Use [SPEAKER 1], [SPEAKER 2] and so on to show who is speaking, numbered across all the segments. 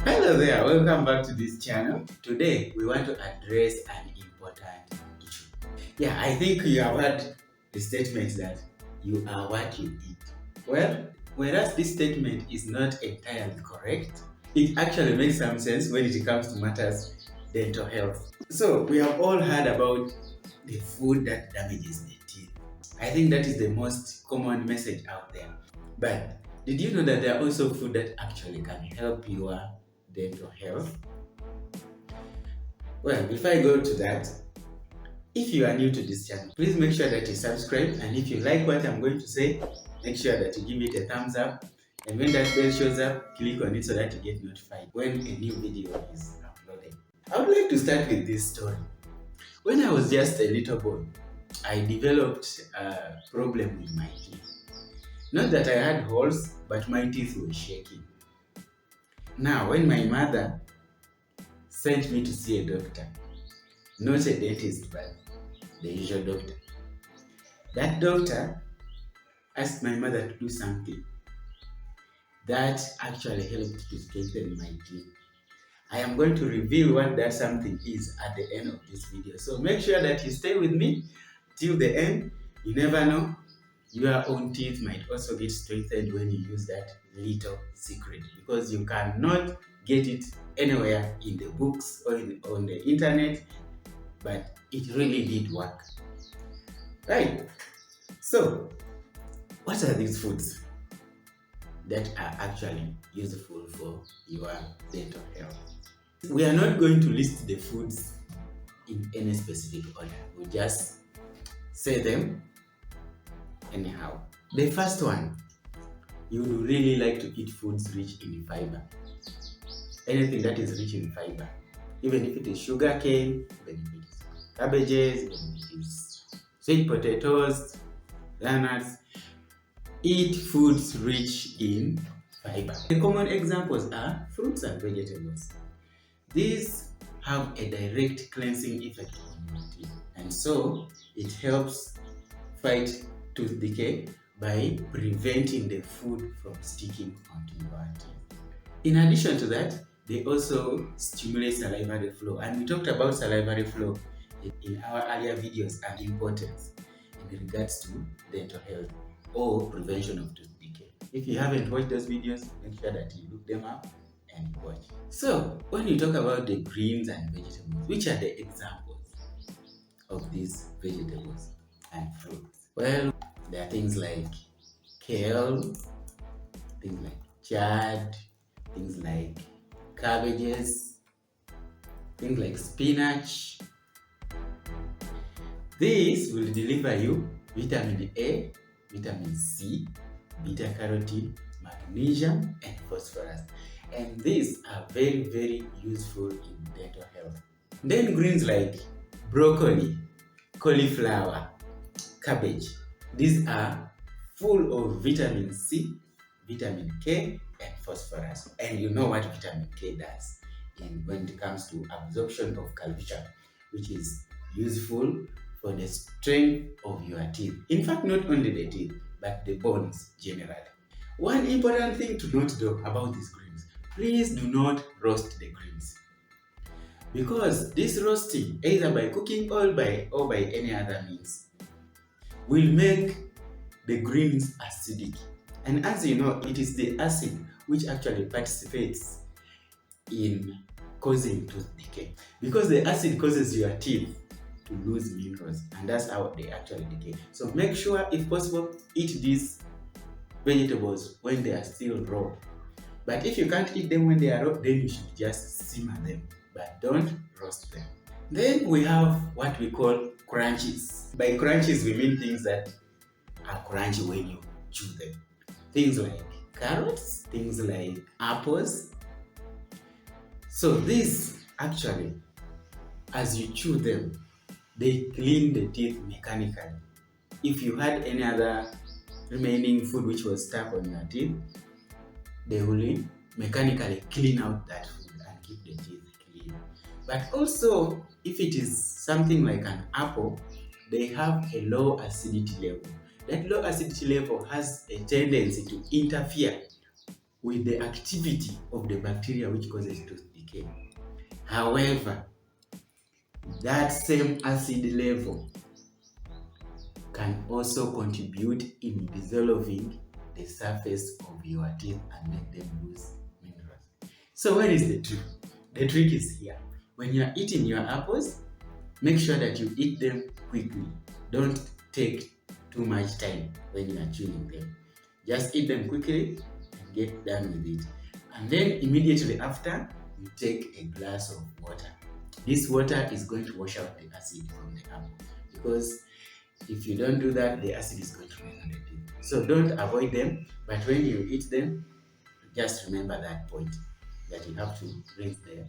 [SPEAKER 1] Hello there, welcome back to this channel. Today we want to address an important issue. Yeah, I think you have heard the statement that you are what you eat. Well, whereas this statement is not entirely correct, it actually makes some sense when it comes to matters dental health. So we have all heard about the food that damages the teeth. I think that is the most common message out there. But did you know that there are also food that actually can help your dental health? Well, before I go to that, if you are new to this channel, please make sure that you subscribe, and if you like what I'm going to say, make sure that you give it a thumbs up, and when that bell shows up, click on it so that you get notified when a new video is uploaded. I would like to start with this story. When I was just a little boy, I developed a problem with my teeth. Not that I had holes, but my teeth were shaking. Now, when my mother sent me to see a doctor, not a dentist, but the usual doctor, that doctor asked my mother to do something that actually helped to strengthen my teeth. I am going to reveal what that something is at the end of this video. So make sure that you stay with me till the end. You never know, your own teeth might also get strengthened when you use that little secret, because you cannot get it anywhere in the books or on the internet, but it really did work. Right? So, what are these foods that are actually useful for your dental health? We are not going to list the foods in any specific order. We just say them anyhow. The first one, you would really like to eat foods rich in fiber. Anything that is rich in fiber, even if it is sugar cane, even if it is cabbages, even if it is sweet potatoes, walnuts, eat foods rich in fiber. The common examples are fruits and vegetables. These have a direct cleansing effect on your teeth, and so it helps fight tooth decay by preventing the food from sticking onto your teeth. In addition to that, they also stimulate salivary flow, and we talked about salivary flow in our earlier videos and importance in regards to dental health or prevention of tooth decay. If you haven't watched those videos, make sure that you look them up and watch. So, when you talk about the greens and vegetables, which are the examples of these vegetables and fruits? Well, there are things like kale, things like chard, things like cabbages, things like spinach. These will deliver you vitamin A, vitamin C, beta carotene, magnesium, and phosphorus. And these are very, very useful in dental health. Then greens like broccoli, cauliflower, cabbage. These are full of vitamin C, vitamin K, and phosphorus. And you know what vitamin K does when it comes to absorption of calcium, which is useful for the strength of your teeth. In fact, not only the teeth, but the bones generally. One important thing to note though about these greens, please do not roast the greens. Because this roasting, either by cooking or by any other means, will make the greens acidic. And as you know, it is the acid which actually participates in causing tooth decay. Because the acid causes your teeth to lose minerals, and that's how they actually decay. So make sure, if possible, eat these vegetables when they are still raw. But if you can't eat them when they are raw, then you should just simmer them, but don't roast them. Then we have what we call crunchies. By crunchies, we mean things that are crunchy when you chew them. Things like carrots, things like apples. So these actually, as you chew them, they clean the teeth mechanically. If you had any other remaining food which was stuck on your teeth, they will mechanically clean out that food and keep the teeth clean. But also, if it is something like an apple, they have a low acidity level. That low acidity level has a tendency to interfere with the activity of the bacteria which causes tooth decay. However, that same acid level can also contribute in dissolving the surface of your teeth and make them lose minerals. So where is the trick? The trick is here. When you are eating your apples, make sure that you eat them quickly. Don't take too much time when you are chewing them. Just eat them quickly and get done with it. And then immediately after, you take a glass of water. This water is going to wash out the acid from the apple, because if you don't do that, the acid is going to remain on the teeth. So don't avoid them, but when you eat them, just remember that point, that you have to rinse the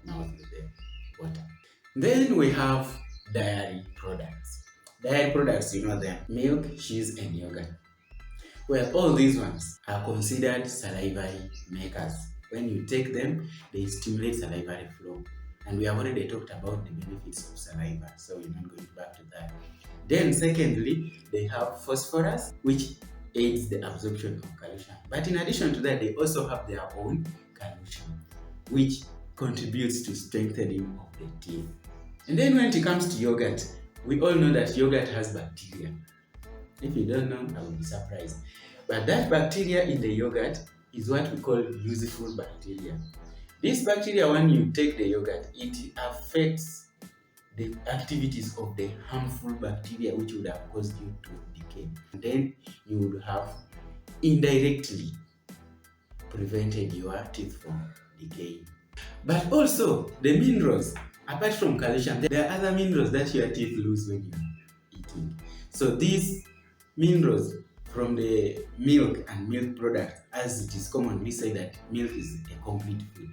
[SPEAKER 1] mouth with the water. Then we have dairy products. Dairy products, you know them: milk, cheese, and yogurt. Well, all these ones are considered salivary makers. When you take them, they stimulate salivary flow. And we have already talked about the benefits of saliva, so we're not going back to that. Then secondly, they have phosphorus, which aids the absorption of calcium. But in addition to that, they also have their own calcium, which contributes to strengthening of the teeth. And then when it comes to yogurt, we all know that yogurt has bacteria. If you don't know, I will be surprised. But that bacteria in the yogurt is what we call useful bacteria. This bacteria, when you take the yogurt, it affects the activities of the harmful bacteria which would have caused you to decay. And then you would have indirectly prevented your teeth from decaying. But also, the minerals, apart from calcium, there are other minerals that your teeth lose when you're eating. So these minerals from the milk and milk products, as it is commonly said that milk is a complete food,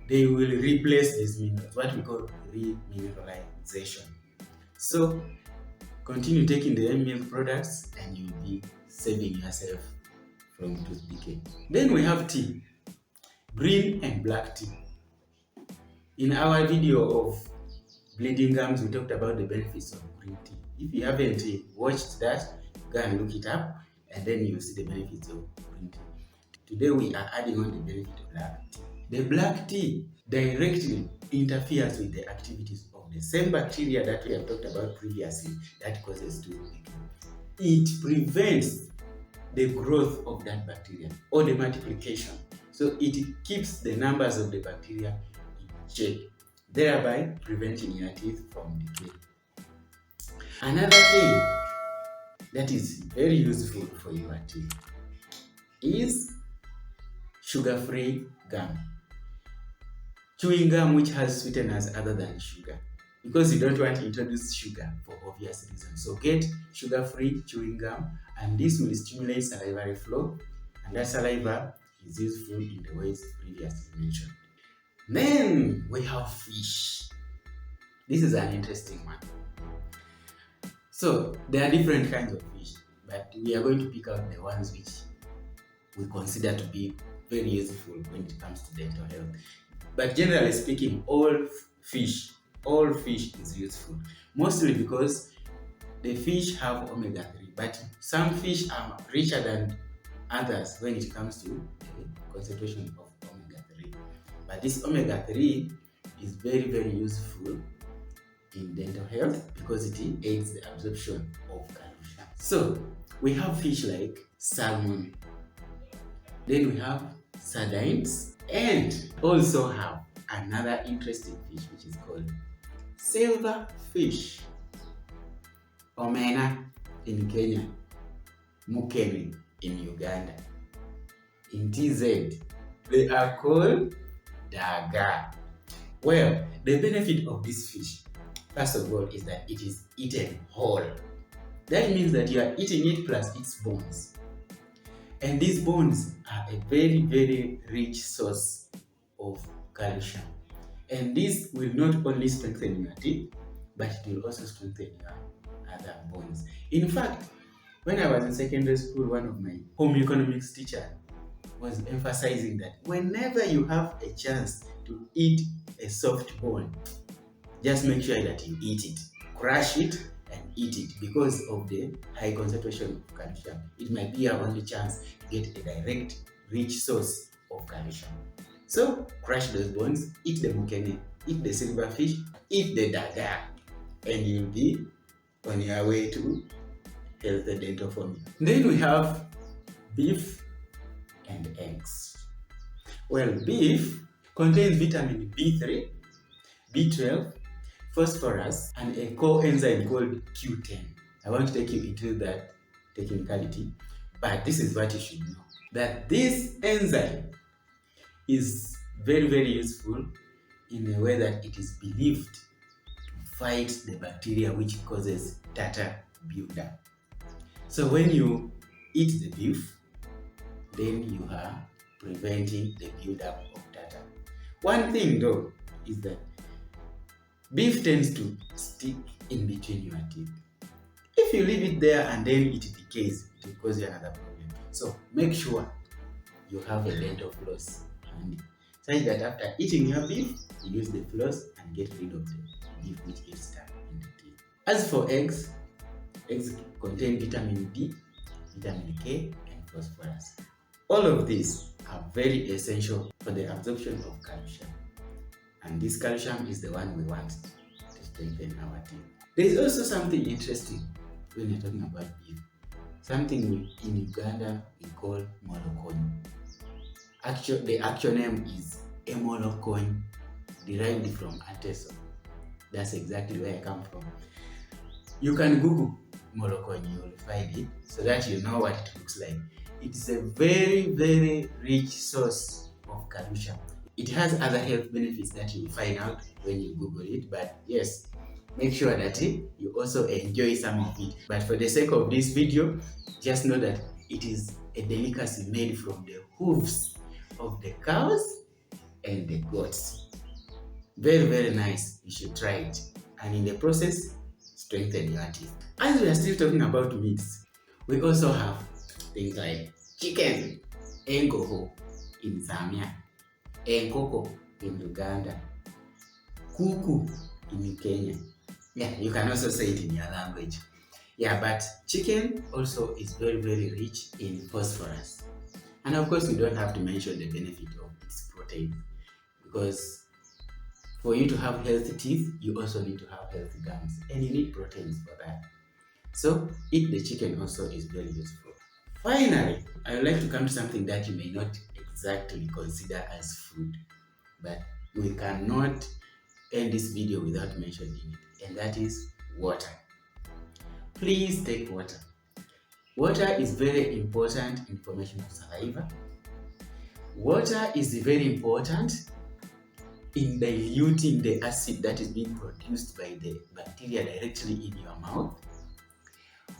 [SPEAKER 1] they will replace these minerals, what we call remineralization. So continue taking the milk products and you'll be saving yourself from tooth decay. Then we have tea, green and black tea. In our video of bleeding gums, we talked about the benefits of green tea. If you haven't watched that, go and look it up and then you'll see the benefits of green tea. Today we are adding on the benefit of black tea. The black tea directly interferes with the activities of the same bacteria that we have talked about previously that causes tooth decay. It prevents the growth of that bacteria or the multiplication. So it keeps the numbers of the bacteria in check, thereby preventing your teeth from decay. Another thing that is very useful for your teeth is sugar-free gum. Chewing gum which has sweeteners other than sugar, because you don't want to introduce sugar for obvious reasons. So get sugar-free chewing gum, and this will stimulate salivary flow, and that saliva is useful in the ways previously mentioned. Then we have fish. This is an interesting one. So there are different kinds of fish, but we are going to pick out the ones which we consider to be very useful when it comes to dental health. But generally speaking, all fish is useful, mostly because the fish have omega-3, but some fish are richer than others when it comes to the concentration of omega-3. But this omega-3 is very, very useful in dental health because it aids the absorption of calcium. So we have fish like salmon, then we have sardines, and also have another interesting fish which is called silverfish, omena in Kenya, mukene in Uganda. In TZ, they are called daga. Well, the benefit of this fish, first of all, is that it is eaten whole. That means that you are eating it plus its bones. And these bones are a very, very rich source of calcium. And this will not only strengthen your teeth, but it will also strengthen your other bones. In fact, when I was in secondary school, one of my home economics teachers was emphasizing that whenever you have a chance to eat a soft bone, just make sure that you eat it. Crush it and eat it, because of the high concentration of calcium. It might be your only chance to get a direct, rich source of calcium. So crush those bones, eat the mukene, eat the silverfish, eat the daga, and you'll be on your way to healthy dental formula. Then we have beef and eggs. Well, beef contains vitamin B3, B12, phosphorus, and a coenzyme called Q10. I won't take you into that technicality, but this is what you should know. That this enzyme is very, very useful in a way that it is believed to fight the bacteria which causes tartar buildup. So when you eat the beef, then you are preventing the buildup of tartar. One thing though is that beef tends to stick in between your teeth. If you leave it there and then it decays, it will cause you another problem. So make sure you have a dental floss handy, such that after eating your beef, you use the floss and get rid of the beef which gets stuck in the teeth. As for eggs, eggs contain vitamin D, vitamin K, and phosphorus. All of these are very essential for the absorption of calcium. And this calcium is the one we want to strengthen our teeth. There is also something interesting when you're talking about beef. Something in Uganda we call molokoni. The actual name is emolokoni, derived from ateso. That's exactly where I come from. You can Google molokoni, you will find it, so that you know what it looks like. It's a very, very rich source of calcium. It has other health benefits that you will find out when you Google it, but yes, make sure that you also enjoy some of it. But for the sake of this video, just know that it is a delicacy made from the hooves of the cows and the goats. Very, very nice. You should try it. And in the process, strengthen your teeth. As we are still talking about meats, we also have things like chicken, engoho in Zambia, enkoko in Uganda, kuku in Kenya. Yeah, you can also say it in your language. Yeah, but chicken also is very, very rich in phosphorus. And of course, we don't have to mention the benefit of its protein, because for you to have healthy teeth, you also need to have healthy gums, and you need proteins for that. So, eat the chicken also is very useful. Finally, I would like to come to something that you may not exactly consider as food, but we cannot end this video without mentioning it, and that is water. Please take water. Water is very important in formation of saliva. Water is very important in diluting the acid that is being produced by the bacteria directly in your mouth.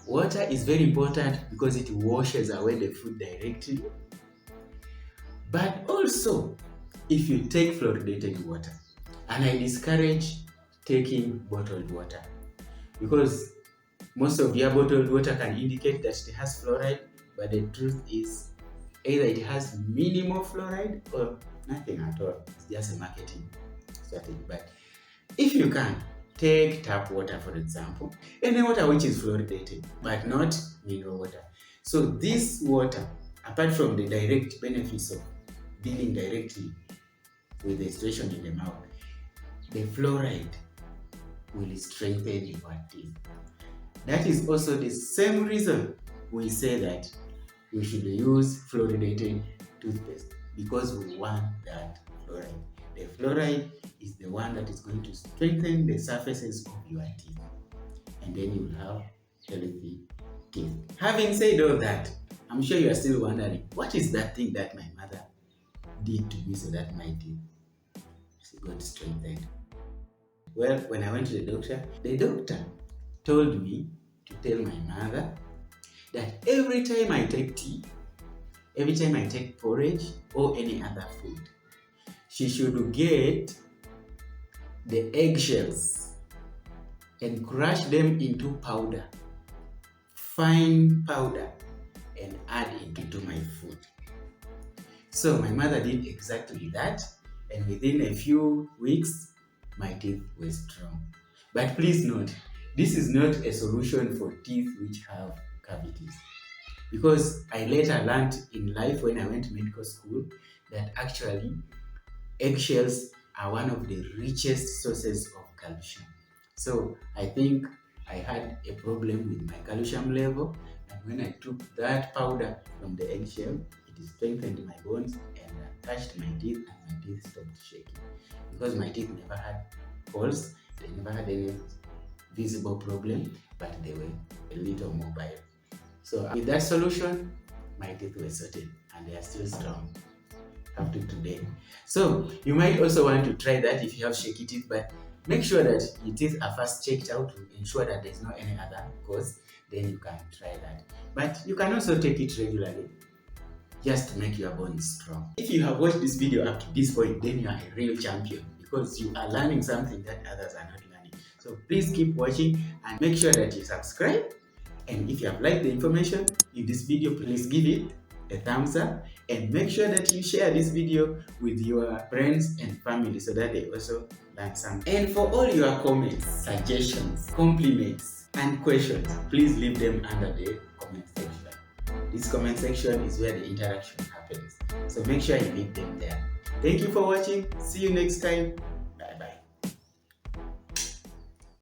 [SPEAKER 1] Water is very important because it washes away the food directly. But also, if you take fluoridated water, and I discourage taking bottled water, because most of your bottled water can indicate that it has fluoride, but the truth is either it has minimal fluoride or nothing at all. It's just a marketing strategy. But if you can, take tap water, for example, any water which is fluoridated, but not mineral water. So this water, apart from the direct benefits of dealing directly with the situation in the mouth, the fluoride will strengthen your teeth. That is also the same reason we say that we should use fluoridated toothpaste, because we want that fluoride. The fluoride is the one that is going to strengthen the surfaces of your teeth, and then you will have healthy teeth. Having said all that, I'm sure you are still wondering, what is that thing that my mother did to me so that my teeth got strengthened? Well, when I went to the doctor told me to tell my mother that every time I take tea, every time I take porridge or any other food, she should get the eggshells and crush them into powder, fine powder, and add it into my food. So my mother did exactly that, and within a few weeks, my teeth were strong. But please note, this is not a solution for teeth which have cavities, because I later learned in life when I went to medical school that actually eggshells are one of the richest sources of calcium. So I think I had a problem with my calcium level, and when I took that powder from the eggshell, it strengthened my bones and touched my teeth, and my teeth stopped shaking. Because my teeth never had holes, they never had any visible problem, but they were a little mobile. So with that solution, my teeth were sorted and they are still strong up to today. So you might also want to try that if you have shaky teeth, but make sure that your teeth are first checked out to ensure that there's no any other cause. Then you can try that. But you can also take it regularly just to make your bones strong. If you have watched this video up to this point, then you are a real champion because you are learning something that others are not learning. So please keep watching and make sure that you subscribe. And if you have liked the information in this video, please give it a thumbs up and make sure that you share this video with your friends and family so that they also learn something. And for all your comments, suggestions, compliments, and questions, please leave them under the comment section. This comment section is where the interaction happens. So make sure you leave them there. Thank you for watching. See you next time.